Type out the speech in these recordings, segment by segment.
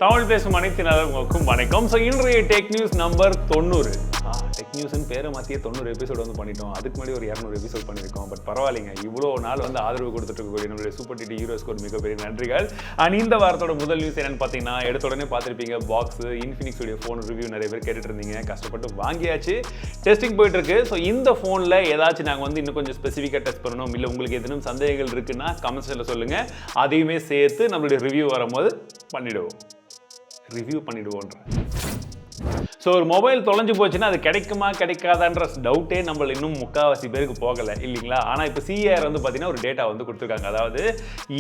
தமிழ் பேசும் அனைத்து நலர்களுக்கும் வணக்கம். ஸோ இன்றைய டெக் நியூஸ் நம்பர் 90. டெக் நியூஸ்னு பேரை மாற்றியே 90 எபிசோடு வந்து பண்ணிட்டோம். அதுக்கு முன்னாடி ஒரு 200 எபிசோட் பண்ணியிருக்கோம். பட் பரவாயில்லைங்க, இவ்வளோ நாள் வந்து ஆதரவு கொடுத்துட்டு இருக்கக்கூடிய நம்மளுடைய சூப்பர் டிடி ஹீரோஸ்க்கு ஒரு மிகப்பெரிய நன்றிகள். அண்ட் இந்த வாரத்தோட முதல் நியூஸ் என்னன்னு பார்த்தீங்கன்னா, எடுத்த உடனே பார்த்துருப்பீங்க, பாக்ஸு இன்ஃபினிக்ஸ் உடைய ஃபோன் ரிவ்யூ நிறைய பேர் கேட்டுட்டு இருந்தீங்க. கஷ்டப்பட்டு வாங்கியாச்சு, டெஸ்டிங் போயிட்டு இருக்கு. ஸோ இந்த ஃபோனில் ஏதாச்சும் நாங்கள் வந்து இன்னும் கொஞ்சம் ஸ்பெசிஃபிக்காக டெஸ்ட் பண்ணணும், இல்லை உங்களுக்கு எதுவும் சந்தேகங்கள் இருக்குன்னா கமெண்ட்ஸில் சொல்லுங்கள். அதையுமே சேர்த்து நம்மளுடைய ரிவ்யூ வரும்போது ரிவ்யூ பண்ணிடுவோன்ற. ஸோ ஒரு மொபைல் தொலைஞ்சு போச்சுன்னா அது கிடைக்குமா கிடைக்காதான்ற டவுட்டே நம்மள இன்னும் முக்கால்வாசி பேருக்கு போகலை இல்லைங்களா. ஆனால் இப்போ சிஏஆர் வந்து பார்த்தீங்கன்னா ஒரு டேட்டா வந்து கொடுத்துருக்காங்க. அதாவது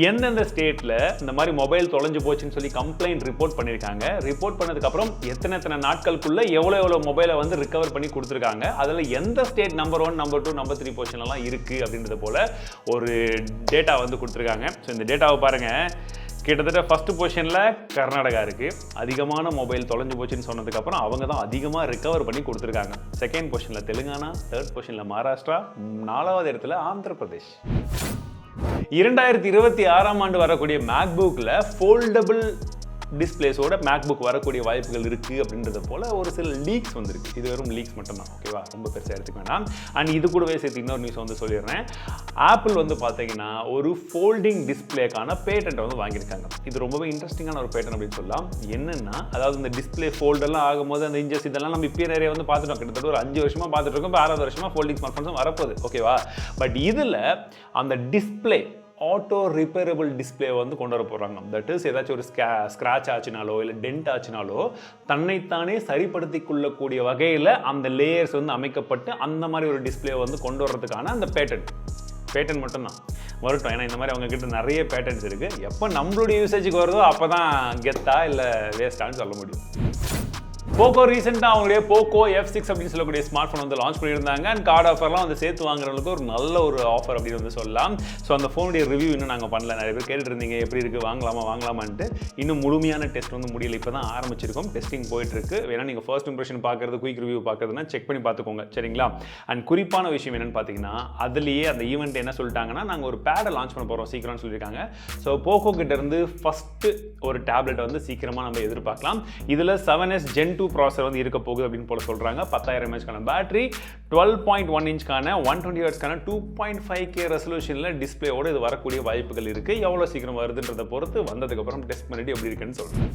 எந்தெந்த ஸ்டேட்டில் இந்த மாதிரி மொபைல் தொலைஞ்சு போச்சுன்னு சொல்லி கம்ப்ளைண்ட் ரிப்போர்ட் பண்ணியிருக்காங்க. ரிப்போர்ட் பண்ணதுக்கப்புறம் எத்தனை நாட்களுக்குள்ளே எவ்வளோ மொபைலை வந்து ரிகவர் பண்ணி கொடுத்துருக்காங்க. அதில் எந்த ஸ்டேட் நம்பர் 1, நம்பர் 2, நம்பர் 3 பொசிஷன்லாம் இருக்குது அப்படின்றது போல் ஒரு டேட்டா வந்து கொடுத்துருக்காங்க. ஸோ இந்த டேட்டாவை பாருங்கள். கிட்டத்தட்ட ஃபஸ்ட்டு பொசிஷனில் கர்நாடகா இருக்குது. அதிகமான மொபைல் தொலைஞ்சு போச்சுன்னு சொன்னதுக்கப்புறம் அவங்க தான் அதிகமாக ரிகவர் பண்ணி கொடுத்துருக்காங்க. செகண்ட் பொசிஷனில் தெலுங்கானா, தேர்ட் பொசிஷனில் மகாராஷ்டிரா, 4வது இடத்துல ஆந்திர பிரதேஷ். 2026ஆம் ஆண்டு வரக்கூடிய மேக்புக்கில் ஃபோல்டபிள் டிஸ்பிளேஸோட மேக்புக் வரக்கூடிய வாய்ப்புகள் இருக்குது அப்படின்றத போல் ஒரு சில லீக்ஸ் வந்துருக்கு. இது வெறும் லீக்ஸ் மட்டும்தான், ஓகேவா, ரொம்ப பெருசாக எடுத்துக்க வேண்டாம். அண்ட் இது கூடவே சேர்த்து இன்னொரு நியூஸ் வந்து சொல்லிடுறேன். ஆப்பிள் வந்து பார்த்தீங்கன்னா ஒரு ஃபோல்டிங் டிஸ்பிளேக்கான பேட்டன்ட் வந்து வாங்கியிருக்காங்க. இது ரொம்பவே இன்ட்ரெஸ்டிங்கான ஒரு பேட்டன் அப்படின்னு சொல்லலாம். என்னென்னா, அதாவது இந்த டிஸ்பிளே ஃபோல்டெல்லாம் ஆகும்போது அந்த இன்ஜஸ் இதெல்லாம் நம்ம இப்போ நிறைய வந்து பார்த்துட்டோம். கிட்டத்தட்ட ஒரு 5 வருஷமாக பார்த்துட்டு இருக்கோம். இப்போ 6வது வருஷமாக ஃபோல்டிங் ஸ்மார்ட் ஃபோன்ஸும் வரப்போகுது, ஓகேவா. பட் இதில் அந்த டிஸ்பிளே ஆட்டோ ரிப்பேரபிள் டிஸ்பிளே வந்து கொண்டு வர போகிறாங்க. தட் இஸ் ஏதாச்சும் ஒரு ஸ்க்ராட்ச் ஆச்சுனாலோ இல்லை டென்ட் ஆச்சுனாலோ தன்னைத்தானே சரிப்படுத்தி கொள்ளக்கூடிய வகையில் அந்த லேயர்ஸ் வந்து அமைக்கப்பட்டு அந்த மாதிரி ஒரு டிஸ்பிளே வந்து கொண்டு வர்றதுக்கான அந்த பேட்டன் மட்டும்தான் வரட்டும். ஏன்னா இந்த மாதிரி அவங்க கிட்ட நிறைய பேட்டன்ஸ் இருக்குது. எப்போ நம்மளுடைய யூசேஜுக்கு வருதோ அப்போ தான் கெத்தா இல்லை வேஸ்ட்டான்னு சொல்ல முடியும். போக்கோ ரீசெண்டாக அவங்களுடைய போக்கோ F6 அப்படின்னு சொல்லக்கூடிய ஸ்மார்ட் ஃபோன் வந்து லான்ச் பண்ணியிருந்தாங்க. அண்ட் கார்டு ஆஃபர்லாம் வந்து சேர்த்து வாங்குறவங்களுக்கு ஒரு நல்ல ஒரு ஆஃபர் அப்படின்னு வந்து சொல்லலாம். ஸோ அந்த ஃபோனுடைய ரிவ்யூ இன்னும் நாங்கள் பண்ணல. நிறைய பேர் கேட்டுட்டு இருந்தீங்க எப்படி இருக்குது, வாங்கலாமான்ட்டு. இன்னும் முழுமையான டெஸ்ட் வந்து முடியல, இப்போ தான் ஆரம்பிச்சிருக்கோம். டெஸ்டிங் போயிட்டுருக்கு. வேணா நீங்கள் ஃபர்ஸ்ட் இம்ப்ரெஷன் பார்க்குறது, குயிக் ரிவ்யூ பார்க்குறதுனா செக் பண்ணி பார்த்துக்கோங்க, சரிங்களா. அண்ட் குறிப்பான விஷயம் என்னென்னு பார்த்தீங்கன்னா, அதுலேயே அந்த ஈவெண்ட் என்ன சொல்லிட்டாங்கன்னா, நாங்கள் ஒரு பேடை லான்ச் பண்ண போகிறோம் சீக்கிரம்னு சொல்லியிருக்காங்க. ஸோ போக்கோ கிட்டேருந்து ஃபஸ்ட்டு ஒரு டேப்லெட் வந்து சீக்கிரமாக நம்ம எதிர்பார்க்கலாம். இதில் 7S Gen 2 ப்ராசர் வந்து இருக்க போகுது அப்படின்னு போல சொல்றாங்க. 10,000 mAh பேட்டரி, 12.1 இன்ச்க்கான 120 Hzக்கான 2.5K ரெசல்யூஷன்ல டிஸ்பிளேயோட இது வரக்கூடிய வாய்ப்புகள் இருக்கு. எவ்வளவு சீக்கிரம் வருதுன்றதை பொறுத்து வந்ததுக்கு அப்புறம் டெஸ்ட் பண்ணிட்டு எப்படி இருக்குன்னு சொல்றேன்.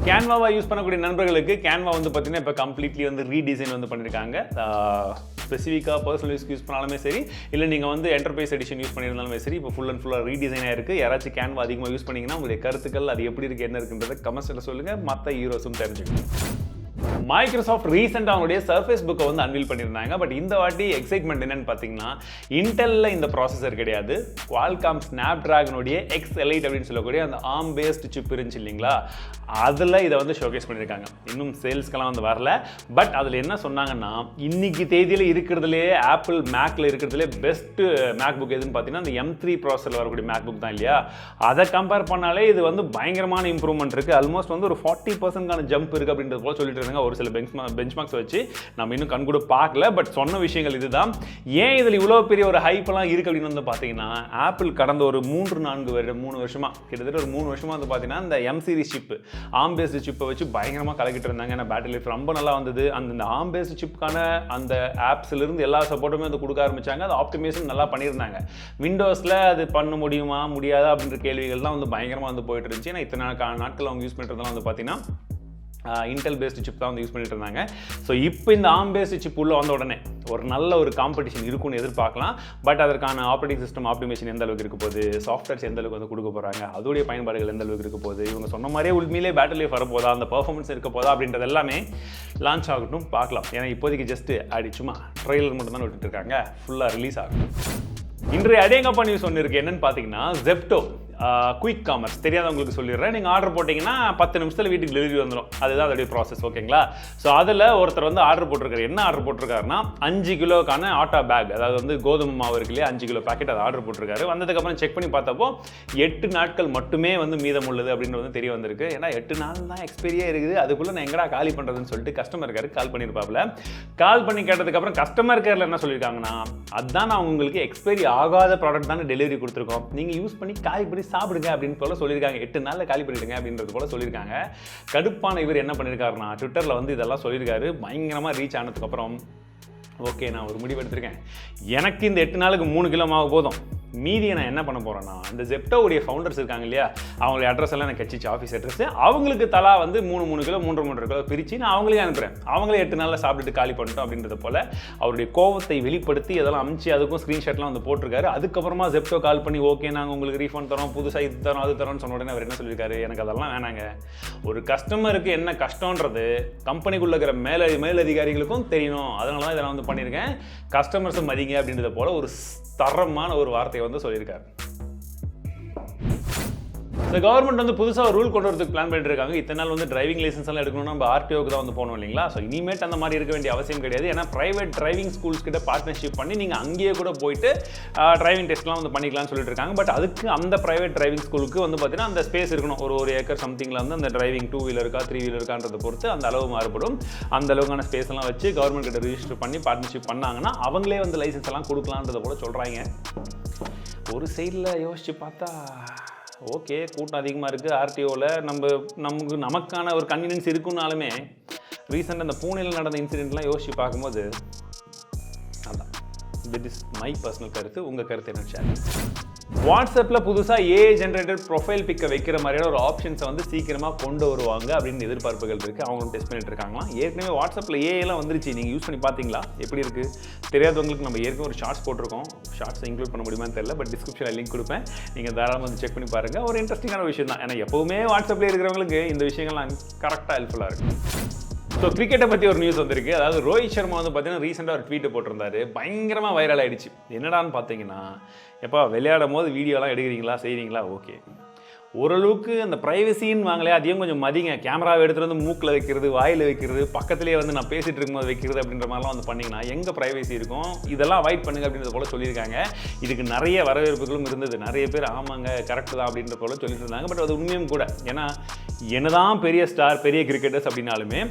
கேன்வாவை யூஸ் பண்ணக்கூடிய நண்பர்களுக்கு கேன்வா வந்து பார்த்தீங்கன்னா இப்போ கம்ப்ளீட்லி வந்து ரீடிசைன் வந்து பண்ணியிருக்காங்க. ஸ்பெசிஃபிக்காக பர்சனல் யூஸ் பண்ணாலுமே சரி, இல்லை நீங்கள் வந்து என்டர்பிரைஸ் எடிஷன் யூஸ் பண்ணியிருந்தாலுமே சரி, இப்போ ஃபுல் அண்ட் ஃபுல்லாக ரீடிசைனாக இருக்குது. யாராச்சும் கேன்வா அதிகமாக யூஸ் பண்ணிங்கன்னா உங்களுடைய கருத்துக்கள் அது எப்படி இருக்குது, என்ன இருக்குன்றதை கமெண்ட்ஸில் சொல்லுங்கள். மற்ற ஹீரோஸும் தெரிஞ்சுக்கணும். மைக்ரோசாஃப்ட் ரீசெண்டாக அவங்களுடைய சர்ஃபேஸ் புக்கை வந்து அன்வீல் பண்ணியிருந்தாங்க. பட் இந்த வாட்டி எக்ஸைட்மெண்ட் என்னன்னு பார்த்தீங்கன்னா, இன்டெல்ல இந்த ப்ராசஸர் கிடையாது, குவால்காம் ஸ்னாப்ட்ராகனுடைய X8 அப்படின்னு சொல்லக்கூடிய அந்த ஆர்ம் பேஸ்டு சிப் இருந்துச்சு இல்லைங்களா, அதில் இதை வந்து ஷோகேஸ் பண்ணியிருக்காங்க. இன்னும் சேல்ஸ்க்கெல்லாம் வந்து வரல. பட் அதில் என்ன சொன்னாங்கன்னா, இன்னைக்கு தேதியில் இருக்கிறதுலே ஆப்பிள் மேக்கில் இருக்கிறதுலே பெஸ்ட்டு மேக்புக் எதுன்னு பார்த்தீங்கன்னா அந்த M3 ப்ராசஸரில் வரக்கூடிய மேக்புக் தான் இல்லையா. அதை கம்பேர் பண்ணாலே இது வந்து பயங்கரமான இம்ப்ரூவ்மெண்ட் இருக்குது. ஆல்மோஸ்ட் வந்து ஒரு 40% ஜம்ப் இருக்குது அப்படின்றது போல் சொல்லிட்டு இருந்தாங்க. ஒரு சில பெஞ்ச்மார்க்ஸ் வச்சு நம்ம இன்னும் கண் கூட பார்க்கல. பட் சொன்ன விஷயங்கள் இதுதான். ஏன் இதில் இவ்வளோ பெரிய ஒரு ஹைப்பெல்லாம் இருக்குது அப்படின்னு வந்து பார்த்தீங்கன்னா, ஆப்பிள் கடந்த ஒரு 3 வருஷமாக கிட்டத்தட்ட ஒரு 3 வருஷமாக வந்து பார்த்தீங்கன்னா இந்த M series chip arm based சிப்பை வச்சு பயங்கரமாக கலக்கிட்டு இருந்தாங்க. ஏன்னா பேட்டரி லைஃப் ரொம்ப நல்லா வந்தது. அந்த ஆர்ம் பேஸ்டு சிப்புக்கான அந்த ஆப்ஸ்லேருந்து எல்லா சப்போர்ட்டுமே வந்து கொடுக்க ஆரம்பிச்சாங்க. அது ஆப்டிமைசேஷன் நல்லா பண்ணியிருந்தாங்க. விண்டோஸில் அது பண்ண முடியுமா முடியாதா அப்படின்ற கேள்விகள் தான் வந்து பயங்கரமாக வந்து போயிட்டு இருந்துச்சு. ஏன்னா இத்தனை நாட்கள் அவங்க யூஸ் பண்ணுறதுலாம் வந்து பார்த்தீங்கன்னா இன்டெல் பேஸ்டு சிப் தான் வந்து யூஸ் பண்ணிட்டு இருந்தாங்க. ஸோ இப்போ இந்த ஆர்ம் பேஸ்டு சிப் உள்ள வந்த உடனே ஒரு நல்ல ஒரு காம்படிஷன் இருக்குன்னு எதிர்பார்க்கலாம். பட் அதற்கான ஆப்ரேட்டிங் சிஸ்டம் ஆப்டிமேஷன் எந்த அளவுக்கு இருக்க போகுது, சாஃப்ட்வேர்ஸ் எந்த அளவுக்கு வந்து கொடுக்க போகிறாங்க, அதோடைய பயன்பாடுகள் எந்த அளவுக்கு இருக்க போகுது, இவங்க சொன்ன மாதிரியே உண்மையிலே பேட்டரி லைஃப் வரப்போதா, அந்த பர்ஃபார்மன்ஸ் இருக்க போதா அப்படின்றது எல்லாமே லான்ச் ஆகட்டும், பார்க்கலாம். ஏன்னா இப்போதைக்கு ஜஸ்ட் சும்மா ட்ரெய்லர் மட்டும் தான் விட்டுட்டு இருக்காங்க. ஃபுல்லாக ரிலீஸ் ஆகும். இன்றைய அடேங்கப்பா நியூஸ் ஒன்று இருக்குது. என்னன்னு பார்த்தீங்கன்னா, ஜெப்டோ குயிக் காமர்ஸ் தெரியாதவங்களுக்கு சொல்லிடுறேன். நீங்கள் ஆர்டர் போட்டிங்கன்னா 10 நிமிஷத்தில் வீட்டுக்கு டெலிவரி வந்துடும். அதுதான் அதோடைய ப்ராசஸ், ஓகேங்களா. ஸோ அதில் ஒருத்தர் வந்து ஆர்டர் போட்டிருக்காரு. என்ன ஆர்டர் போட்டிருக்காருன்னா 5 கிலோக்கான ஆட்டா பேக், அதாவது வந்து கோதுமை மாவு இருக்கு இல்லையா, 5 கிலோ பேக்கெட் அதை ஆர்டர் போட்டிருக்காரு. வந்ததுக்கப்புறம் செக் பண்ணி பார்த்தப்போ 8 நாட்கள் மட்டுமே வந்து மீதம் உள்ளது அப்படின்னு வந்து தெரிய வந்திருக்கு. ஏன்னா 8 நாள் தான் எக்ஸ்பீரியே இருக்குது, அதுக்குள்ளே நான் எங்கடா காலி பண்ணுறதுன்னு சொல்லிட்டு கஸ்டமர் கேருக்கு கால் பண்ணியிருப்பாப்ல. கால் பண்ணி கேட்டதுக்கப்புறம் கஸ்டமர் கேரில் என்ன சொல்லியிருக்காங்கன்னா, அதுதான் நான் உங்களுக்கு எக்ஸ்பைரி ஆகாத ப்ராடக்ட் தானே டெலிவரி கொடுத்துருக்கோம், நீங்கள் யூஸ் பண்ணி காலி பண்ணி போய் சாப்பிடுங்க அப்படின்னு போல சொல்லியிருக்காங்க. 8 நாளில் காலி பண்ணிடுங்க அப்படின்றது போல சொல்லியிருக்காங்க. கடுப்பான இவர் என்ன பண்ணியிருக்காருன்னா ட்விட்டரில் வந்து இதெல்லாம் சொல்லியிருக்காரு. பயங்கரமாக ரீச் ஆனதுக்கப்புறம் ஓகே நான் ஒரு முடிவு எடுத்திருக்கேன், எனக்கு இந்த 8 நாளுக்கு 3 கிலோ மாவு போதும், மீதியை நான் என்ன பண்ண போகிறேன்னா இந்த ஜெப்டோவுடைய ஃபவுண்டர்ஸ் இருக்காங்க இல்லையா, அவங்களுடைய அட்ரஸ் எல்லாம் எனக்கு கட்சிச்சு ஆஃபீஸ் அட்ரஸ், அவங்களுக்கு தலா வந்து 3 கிலோ 3 கிலோ பிரித்து நான் அவங்களே அனுப்புகிறேன், அவங்களே 8 நாளில் சாப்பிட்டுட்டு காலி பண்ணிட்டோம் அப்படின்றத போல் அவருடைய கோவத்தை வெளிப்படுத்தி அதெல்லாம் அனுப்பிச்சு அதுக்கும் ஸ்க்ரீன்ஷாட்லாம் வந்து போட்டிருக்காரு. அதுக்கப்புறமா ஜெப்டோ கால் பண்ணி ஓகே நாங்கள் உங்களுக்கு ரீஃபண்ட் தரோம், புதுசாக இது தரோம் அது தரோம்னு சொன்ன உடனே அவர் என்ன சொல்லியிருக்காரு, எனக்கு அதெல்லாம் வேணாங்க, ஒரு கஸ்டமருக்கு என்ன கஷ்டன்றது கம்பெனிக்குள்ள இருக்கிற மேலதிகாரிகளுக்கும் தெரியணும், அதனால தான் இதெல்லாம் வந்து பண்ணியிருக்கேன், கஸ்டமர்ஸை மதிங்க அப்படின்றத போல ஒரு தரமான ஒரு வார்த்தையை வந்து சொல்லியிருக்காரு. இந்த கவர்மெண்ட் வந்து புதுசாக ரூல் கொண்டு வரதுக்கு பிளான் பண்ணிட்டு இருக்காங்க. இத்தனை நாள் வந்து டிரைவிங் லைசன்ஸ் எல்லாம் எடுக்கணும்னா நம்ம ஆர்டிஓக்கு தான் வந்து போகணும் இல்லைங்களா. ஸோ இனிமேட் அந்த மாதிரி இருக்க வேண்டிய அவசியம் கிடையாது. ஏன்னா பிரைவேட் டிரைவிங் ஸ்கூல்ஸ் கிட்ட பார்ட்னர்ஷிப் பண்ணி நீங்கள் அங்கேயே கூட போயிட்டு டிரைவிங் டெஸ்ட்லாம் வந்து பண்ணிக்கலாம்னு சொல்லிட்டு இருக்காங்க. பட் அதுக்கு அந்த பிரைவேட் டிரைவிங் ஸ்கூலுக்கு வந்து பார்த்தீங்கன்னா அந்த ஸ்பேஸ் இருக்கணும். ஒரு ஏக்கர் சம்திங்கில் வந்து அந்த டிரைவிங் 2 வீலருக்கா 3 வீலருக்கான்றதை பொறுத்து அந்த அளவு மாறுபடும். அந்த அளவுக்கான ஸ்பேஸ் எல்லாம் வச்சு கவர்மெண்ட் கிட்ட ரிஜிஸ்டர் பண்ணி பார்ட்னர்ஷிப் பண்ணாங்கன்னா அவங்களே வந்து லைசன்ஸ் எல்லாம் கொடுக்கலான்றதை போல சொல்கிறாங்க. ஒரு சைடில் யோசிச்சு பார்த்தா ஓகே கூட்டம் அதிகமாக இருக்குது ஆர்டிஓவில் நமக்கான ஒரு கன்வீனியன்ஸ் இருக்குன்னாலுமே ரீசெண்டாக அந்த பூனேயில் நடந்த இன்சிடென்ட்லாம் யோசிச்சு பார்க்கும்போது அதான் திட் இஸ் மை பர்சனல் கருத்து. உங்கள் கருத்து என்ன ஷேர். வாட்ஸ்அப்பில் புதுசாக ஏஐ ஜென்ரேட்டட் ப்ரொஃபைல் பிக்கை வைக்கிற மாதிரியான ஒரு ஆப்ஷன்ஸை வந்து சீக்கிரமாக கொண்டு வருவாங்க அப்படின்னு எதிர்பார்ப்புகள் இருக்குது. அவங்களும் டெஸ்ட் பண்ணிட்டு இருக்காங்களாம். ஏற்கனவே வாட்ஸ்அப்பில் ஏஐலாம் வந்துருச்சு, நீங்கள் யூஸ் பண்ணி பார்த்தீங்களா எப்படி இருக்குது தெரியாதவங்களுக்கு நம்ம ஏற்கனவே ஒரு ஷார்ட்ஸ் போட்டிருக்கோம். ஷார்ட்ஸை இன்க்ளூட் பண்ண முடியுமான்னு தெரியல, பட் டிஸ்கிரிப்ஷனில் லிங்க் கொடுப்பேன், நீங்கள் தாராளமாக வந்து செக் பண்ணி பாருங்கள். ஒரு இன்ட்ரெஸ்டிங்கான விஷயம் தான். ஏன்னா எப்போவுமே வாட்ஸ்அப்பில் இருக்கிறவங்களுக்கு இந்த விஷயங்கள்லாம் கரெக்டாக ஹெல்ப்ஃபுல்லாக இருக்கும். ஸோ கிரிக்கெட்டை பற்றி ஒரு நியூஸ் வந்திருக்கு. அதாவது ரோஹித் சர்மா வந்து பார்த்தீங்கன்னா ரீசெண்டாக ஒரு ட்வீட்டை போட்டிருந்தாரு, பயங்கரமாக வைரல் ஆகிடுச்சு. என்னடான்னு பார்த்தீங்கன்னா, எப்போ விளையாடும் போது வீடியோலாம் எடுக்கிறீங்களா செய்கிறீங்களா ஓகே, ஓரளவுக்கு அந்த ப்ரைவசின்னு வாங்கலையா அதையும் கொஞ்சம் மதிங்க, கேமராவை எடுத்துகிட்டு வந்து மூக்கில் வைக்கிறது, வாயில் வைக்கிறது, பக்கத்துலேயே வந்து நான் பேசிகிட்டு இருக்கும்போது வைக்கிறது அப்படின்ற மாதிரிலாம் வந்து பண்ணிங்கன்னா எங்கே ப்ரைவசி இருக்கும், இதெல்லாம் அவாய்ட் பண்ணுங்க அப்படின்றத போல சொல்லியிருக்காங்க. இதுக்கு நிறைய வரவேற்புகளும் இருந்தது. நிறைய பேர் ஆமாங்க கரெக்டு தான் அப்படின்ற போல சொல்லிட்டு இருந்தாங்க. பட் அது உண்மையும் கூட. ஏன்னா என்னதான் பெரிய ஸ்டார் பெரிய கிரிக்கெட்டர்ஸ் அப்படின்னாலுமே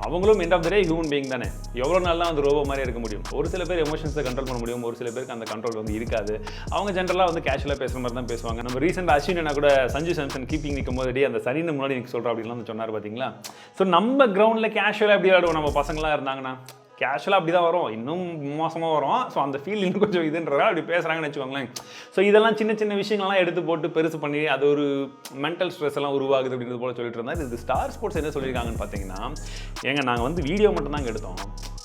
அவங்களும் end of the day human being தானே. எவ்வளோ நாள் தான் வந்து ரோபோ மாதிரி இருக்க முடியும். ஒரு சில பேர் எமோஷன்ஸை கண்ட்ரோல் பண்ண முடியும், ஒரு சில பேருக்கு அந்த கண்ட்ரோல் வந்து இருக்காது. அவங்க ஜென்ரலாக வந்து கேஷுவலாக பேசுகிற மாதிரி தான் பேசுவாங்க. நம்ம ரீசெண்ட் அஸ்வினா கூட சஞ்சு சாம்சன் கீப்பிங் நிற்கும் போது அந்த சரின்னு முன்னாடி எனக்கு சொல்கிறோம் அப்படின்லாம் சொன்னார் பார்த்தீங்களா. ஸோ நம்ம கிரவுண்டில் கேஷுவலாக எப்படி விளையாடுவோம், நம்ம பசங்களாம் இருந்தாங்கன்னா கேஷுவலாக அப்படி தான் வரும், இன்னும் மோசமாக வரும். ஸோ அந்த ஃபீல் இன்னும் கொஞ்சம் இதுன்றதா அப்படி பேசுகிறாங்கன்னு வச்சுக்கோங்களேன். ஸோ இதெல்லாம் சின்ன சின்ன விஷயங்கள்லாம் எடுத்து போட்டு பெருசு பண்ணி அது ஒரு மென்டல் ஸ்ட்ரெஸ் எல்லாம் உருவாகுது அப்படின்றது போல சொல்லிட்டு இருந்தால். இது ஸ்டார் ஸ்போர்ட்ஸ் என்ன சொல்லியிருக்காங்கன்னு பார்த்தீங்கன்னா, ஏங்க நாங்கள் வந்து வீடியோ மட்டும் தான் எடுத்தோம்,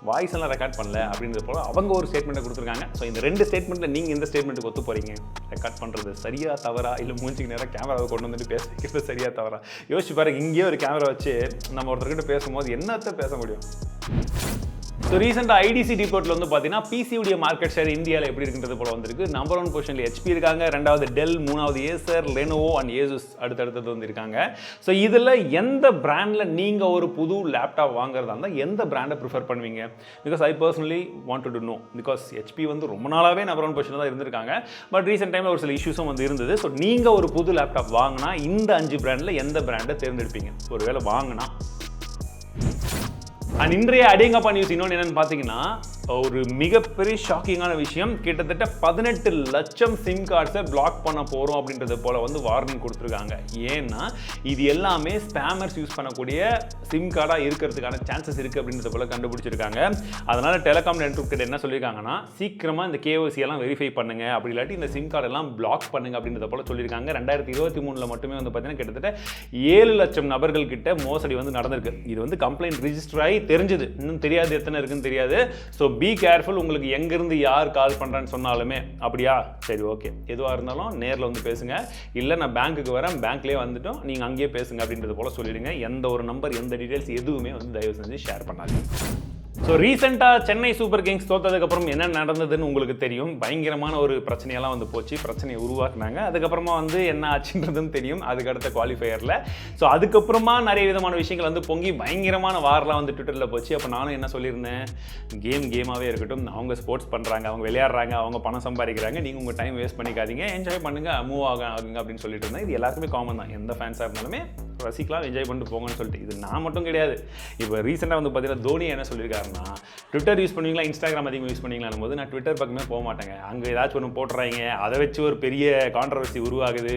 வாய்ஸ் எல்லாம் ரெக்கார்ட் பண்ணல அப்படின்றது போல் அவங்க ஒரு ஸ்டேட்மெண்ட்டை கொடுத்துருக்காங்க. ஸோ இந்த 2 ஸ்டேட்மெண்ட்டில் நீங்கள் இந்த ஸ்டேட்மெண்ட்டுக்கு ஒத்து போகிறீங்க, ரெக்கார்ட் பண்ணுறது சரியா தவறா, இல்லை மூஞ்சிக்கு நேராக கேமராவை கொண்டு வந்துட்டு பேச வைக்கிறது சரியா தவறா யோசிச்சு பாருங்க. இங்கேயே ஒரு கேமரா வச்சு நம்ம ஒருத்தர்கிட்ட பேசும்போது என்னத்தை பேச முடியும். ஸோ ரீசெண்டாக ஐடிசி ரிப்போர்ட்டில் வந்து பார்த்தீங்கன்னா பிசியுடைய மார்க்கெட் ஷேர் இந்தியாவில் எப்படி இருக்குன்றது போல வந்திருக்கு. நம்பர் 1 பொசிஷனில் HP இருக்காங்க, 2வது டெல், 3வது ஏசர், லெனோவோ அண்ட் ஏசஸ் அடுத்தடுத்தது வந்து இருக்காங்க. ஸோ இதில் எந்த பிராண்டில் நீங்கள் ஒரு புது லேப்டாப் வாங்குறதா இருந்தால் எந்த பிராண்டை ப்ரிஃபர் பண்ணுவீங்க? Because I personally want to know. Because HP வந்து ரொம்ப நாளாகவே நம்பர் 1 பொசிஷனில் தான் இருந்திருக்காங்க. பட் ரீசெண்ட் டைமில் ஒரு சில இஷ்யூஸும் வந்து இருந்தது. ஸோ நீங்கள் ஒரு புது லேப்டாப் வாங்கினா இந்த 5 பிராண்டில் எந்த பிராண்டை தேர்ந்தெடுப்பீங்க ஒருவேளை வாங்கினா? அண்ட் இன்றைய அடேங்கப்பா நியூஸ் இன்னொன்று என்னென்னு பார்த்தீங்கன்னா, ஒரு மிகப்பெரிய ஷாக்கிங்கான விஷயம். கிட்டத்தட்ட 18 லட்சம் சிம் கார்ட்ஸை பிளாக் பண்ண போகிறோம் அப்படின்றது போல் வந்து வார்னிங் கொடுத்துருக்காங்க. ஏன்னா இது எல்லாமே ஸ்பேமர்ஸ் யூஸ் பண்ணக்கூடிய சிம் கார்டாக இருக்கிறதுக்கான சான்சஸ் இருக்குது அப்படின்றத போல் கண்டுபிடிச்சிருக்காங்க. அதனால் டெலிகாம் நெட்வொர்க் என்ன சொல்லியிருக்காங்கன்னா, சீக்கிரமாக இந்த KYC எல்லாம் வெரிஃபை பண்ணுங்க, அப்படி இல்லாட்டி இந்த சிம் கார்டெல்லாம் பிளாக் பண்ணுங்க அப்படின்றத போல் சொல்லியிருக்காங்க. 2023 மட்டுமே வந்து பார்த்தீங்கன்னா கிட்டத்தட்ட 7 லட்சம் நபர்கள் கிட்ட மோசடி வந்து நடந்திருக்கு. இது வந்து கம்ப்ளைண்ட் ரிஜிஸ்டர் ஆகி தெரிஞ்சது, இன்னும் தெரியாது எத்தனை இருக்குன்னு தெரியாது. So be careful. உங்களுக்கு எங்கேருந்து யார் கால் பண்ணுறான்னு சொன்னாலுமே அப்படியா சரி ஓகே எதுவாக இருந்தாலும் நேரில் வந்து பேசுங்க, இல்லை நான் பேங்க்குக்கு வரேன் பேங்க்லேயே வந்துட்டோம் நீங்கள் அங்கேயே பேசுங்க அப்படின்றது போல் சொல்லிடுங்க. எந்த ஒரு நம்பர் எந்த டீட்டெயில்ஸ் எதுவுமே வந்து தயவு செஞ்சு ஷேர் பண்ணாதீங்க. ஸோ ரீசெண்டாக சென்னை சூப்பர் கிங்ஸ் தோற்றதுக்கப்புறம் என்ன நடந்ததுன்னு உங்களுக்கு தெரியும். பயங்கரமான ஒரு பிரச்சனையெல்லாம் வந்து போச்சு, பிரச்சனையை உருவாக்குனாங்க. அதுக்கப்புறமா வந்து என்ன ஆச்சுன்றதுன்னு தெரியும் அதுக்கடுத்த குவாலிஃபயரில். ஸோ அதுக்கப்புறமா நிறைய விதமான விஷயங்கள் வந்து பொங்கி பயங்கரமான வாரெலாம் வந்து ட்விட்டரில் போச்சு. அப்போ நானும் என்ன சொல்லியிருந்தேன், கேமாகவே இருக்கட்டும், அவங்க ஸ்போர்ட்ஸ் பண்ணுறாங்க, அவங்க விளையாடுறாங்க, அவங்க பணம் சம்பாதிக்கிறாங்க, நீங்கள் உங்கள் டைம் வேஸ்ட் பண்ணிக்காதீங்க, என்ஜாய் பண்ணுங்கள், மூவ் ஆகுங்க அப்படின்னு சொல்லிட்டு இருந்தேன். இது எல்லாருக்குமே காமன் தான், எந்த ஃபேன்ஸாக இருந்தாலுமே ரசிக்கலாம், என்ஜாய் பண்ணிட்டு போங்கன்னு சொல்லிட்டு. இது நான் மட்டும் கிடையாது. இப்போ ரீசெண்டாக வந்து பார்த்தீங்கன்னா தோனி என்ன சொல்லியிருக்காருன்னா, ட்விட்டர் யூஸ் பண்ணுவீங்களா, இன்ஸ்டாகிராம் அதிகமாக யூஸ் பண்ணுவீங்களான்னு போது நான் ட்விட்டர் பக்கமே போக மாட்டேங்க. அங்கே ஏதாச்சும் ஒன்று போட்டுறாங்க, அதை வச்சு ஒரு பெரிய கான்ட்ரவர்சி உருவாகுது.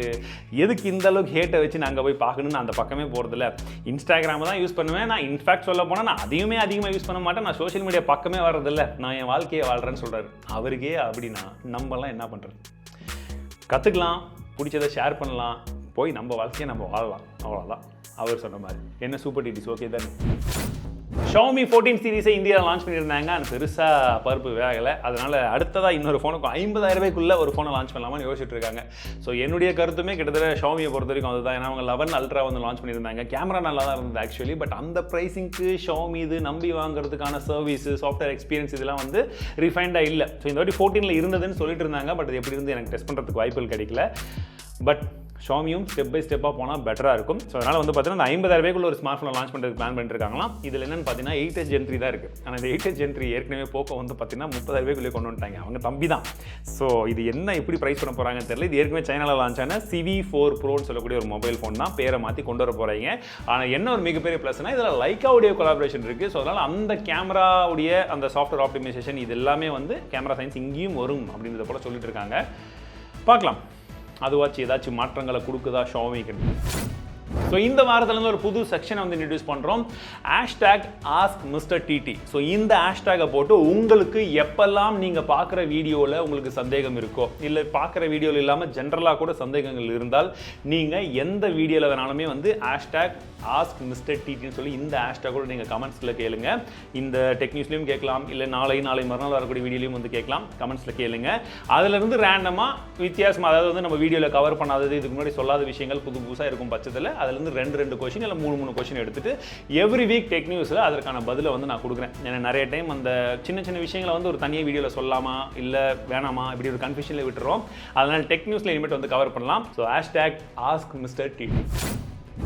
எதுக்கு இந்த அளவுக்கு ஹேட்டை வச்சு நான் அங்கே போய் பார்க்கணுன்னு அந்த பக்கமே போகிறதில்ல. இன்ஸ்டாகிராமை தான் யூஸ் பண்ணுவேன். நான் இன்ஃபேக்ட் சொல்ல போனால் நான் அதையுமே அதிகமாக யூஸ் பண்ண மாட்டேன். நான் சோஷியல் மீடியா பக்கமே வர்றதில்ல. நான் என் வாழ்க்கையை வாழ்கிறேன்னு சொல்கிறாரு. அவருக்கே அப்படின்னா நம்மலாம் என்ன பண்ணுறது? கற்றுக்கலாம், பிடிச்சதை ஷேர் பண்ணலாம், போய் நம்ம வாழ்க்கையை நம்ம வாழலாம், அவ்வளோதான். அவர் சொன்ன மாதிரி என்ன சூப்பர் டிடிஸ் ஓகே தானே. Xiaomi 14 சீரிஸை இந்தியாவில் லான்ச் பண்ணியிருந்தாங்க. அது பெருசாக பருப்பு வேகலை. அதனால் அடுத்ததாக இன்னொரு ஃபோனுக்கும் 50,000 ரூபாய்க்குள்ளே ஒரு ஃபோனை லான்ச் பண்ணலாமான்னு யோசிச்சுட்டு இருக்காங்க. ஸோ என்னுடைய கருத்துமே கிட்டத்தட்ட Xiaomiயை பொறுத்த வரைக்கும் அதுதான். ஏன்னா அவங்க 11 Ultra வந்து லான்ச் பண்ணியிருந்தாங்க. கேமரா நல்லா தான் இருந்தது ஆக்சுவலி. பட் அந்த ப்ரைஸிங்க்கு Xiaomi இது நம்பி வாங்குறதுக்கான சர்வீஸ், சாஃப்ட்வேர் எக்ஸ்பீரியன்ஸ் இதெல்லாம் வந்து ரிஃபைண்டாக இல்லை. ஸோ இந்த வாட்டி 14 இருந்ததுன்னு சொல்லிட்டு இருந்தாங்க. பட் அது எப்படி இருந்து எனக்கு டெஸ்ட் பண்ணுறதுக்கு வாய்ப்புகள் கிடைக்கல. பட் Xiaomiயும் ஸ்டெப் பை ஸ்டெப்பாக போனால் பெட்டராக இருக்கும். ஸோ அதனால் வந்து பார்த்தீங்கன்னா அந்த 50,000 ரூபாய்க்குள்ள ஒரு ஸ்மார்ட் ஃபோனை லான்ச் பண்ணுறதுக்கு பிளான் பண்ணிருக்காங்களாம். இதில் என்னென்னு பார்த்தீங்கன்னா 8H Gen 3 தான் இருக்குது. ஆனால் இந்த 8H Gen 3 ஏற்கனவே Poco வந்து பார்த்தீங்கன்னா 30,000 ரூபாய்க்குள்ளே கொண்டு வந்துட்டாங்க. அவங்க தம்பி தான். ஸோ இது என்ன எப்படி ப்ரைஸ் பண்ண போகிறாங்கன்னு தெரியல. இது ஏற்கனவே சைனாவில் லான்ச் ஆன Civi 4 Proன்னு சொல்லக்கூடிய ஒரு மொபைல் ஃபோன் தான். பேரை மாற்றி கொண்டு வர போகிறாங்க. ஆனால் என்ன ஒரு மிகப்பெரிய ப்ளஸ்னா இதில் லைக்காவுடைய கொலாபரேஷன் இருக்குது. ஸோ அதனால் அந்த கேமராவுடைய அந்த சாஃப்ட்வேர் ஆப்டிமைசேஷன் இது எல்லாமே வந்து கேமரா சயின்ஸ் இங்கேயும் வரும் அப்படின்றத போல சொல்லிட்டு இருக்காங்க. பார்க்கலாம் அதுவாச்சு ஏதாச்சும் மாற்றங்களை கொடுக்குதா Xiaomiக்கு. ஸோ இந்த வாரத்துலேருந்து ஒரு புது செக்ஷனை வந்து இன்ட்ரடியூஸ் பண்ணுறோம். #AskMrTT. ஸோ இந்த ஹேஷ்டேகை போட்டு உங்களுக்கு எப்பெல்லாம் நீங்கள் பார்க்குற வீடியோவில் உங்களுக்கு சந்தேகம் இருக்கோ, இல்லை பார்க்குற வீடியோவில் இல்லாமல் ஜென்ரலாக கூட சந்தேகங்கள் இருந்தால் நீங்கள் எந்த வீடியோவில் வேணாலுமே வந்து #AskMrTTன்னு சொல்லி இந்த ஹேஷ்டேகோட நீங்கள் கமெண்ட்ஸில் கேளுங்க. இந்த டெக் நியூஸ்லையும் கேட்கலாம், இல்லை நாளை மறுநாள் வரக்கூடிய வீடியோலையும் வந்து கேட்கலாம். கமெண்ட்ஸில் கேளுங்க. அதிலிருந்து ரேண்டமாக வித்தியாசமாக, அதாவது வந்து நம்ம வீடியோவில் கவர் பண்ணாதது, இதுக்கு முன்னாடி சொல்லாத விஷயங்கள் புதுசாக இருக்கும் பட்சத்தில் அதிலிருந்து 2 கொஷின் இல்லை 3 கொஷின் எடுத்துட்டு எவ்ரி வீக் டெக் நியூஸில் அதற்கான பதிலை வந்து நான் கொடுக்குறேன். ஏன்னா நிறைய டைம் அந்த சின்ன விஷயங்களை வந்து ஒரு தனியாக வீடியோவில் சொல்லாமா இல்லை வேணாமா இப்படி ஒரு கன்ஃபியூஷனில் விட்டுறோம். அதனால் டெக் நியூஸில் இனிமேட் வந்து கவர் பண்ணலாம். So #AskMrTT.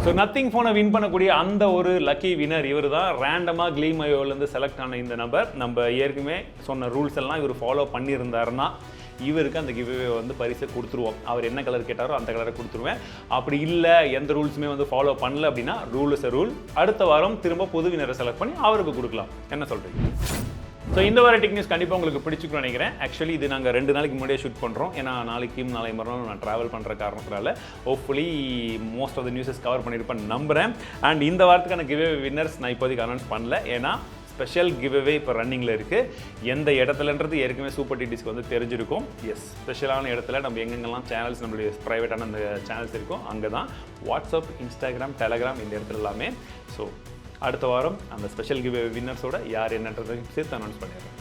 ஸோ நத்திங் ஃபோனை வின் பண்ணக்கூடிய அந்த ஒரு லக்கி வினர் இவர் தான். ரேண்டமாக க்ளீமயோலேருந்து செலக்ட் ஆன இந்த நபர். நம்ம ஏற்கனவே சொன்ன ரூல்ஸ் எல்லாம் இவர் ஃபாலோ பண்ணியிருந்தாருன்னா இவருக்கு அந்த கிவ்அவே வந்து பரிசை கொடுத்துருவோம். அவர் என்ன கலர் கேட்டாரோ அந்த கலரை கொடுத்துருவேன். அப்படி இல்லை எந்த ரூல்ஸுமே வந்து ஃபாலோ பண்ணல அப்படின்னா ரூல் இஸ் எ ரூல். அடுத்த வாரம் திரும்ப புது வினரை செலக்ட் பண்ணி அவருக்கு கொடுக்கலாம். என்ன சொல்கிறீங்க? ஸோ இந்த வார டெக் நியூஸ் கண்டிப்பாக உங்களுக்கு பிடிச்சிக்கணும்னு நினைக்கிறேன். ஆக்சுவலி இது நாங்கள் 2 நாளைக்கு முன்னாடியே ஷூட் பண்ணுறோம். ஏன்னா நாளைக்கும் நாளை மறுநாள் நான் ட்ராவல் பண்ணுற காரணத்தினால hopefully most of the newses cover பண்ணியிருப்பேன் நம்புகிறேன். அண்ட் இந்த வாரத்துக்கான கிவ்அவே வின்னர்ஸ் நான் இப்போதைக்கு அனௌன்ஸ் பண்ணல. ஏன்னா ஸ்பெஷல் கிவ்அவே இப்போ ரன்னிங்கில் இருக்குது. எந்த இடத்துலன்றது ஏற்கனவே சூப்பர் டிடிஸ்க்கு வந்து தெரிஞ்சிருக்கும். எஸ், ஸ்பெஷலான இடத்துல நம்ம எங்கெங்கெல்லாம் சேனல்ஸ் நம்மளுடைய ப்ரைவேட்டான அந்த சேனல்ஸ் இருக்கும் அங்கே தான். வாட்ஸ்அப், இன்ஸ்டாகிராம், டெலகிராம் இந்த இடத்துல எல்லாமே. ஸோ அடுத்த வாரம் அந்த ஸ்பெஷல் கிவ்அவே வின்னர்ஸோட யார் என்னன்றதை சேர்த்து அனௌன்ஸ் பண்ணிடுறேன்.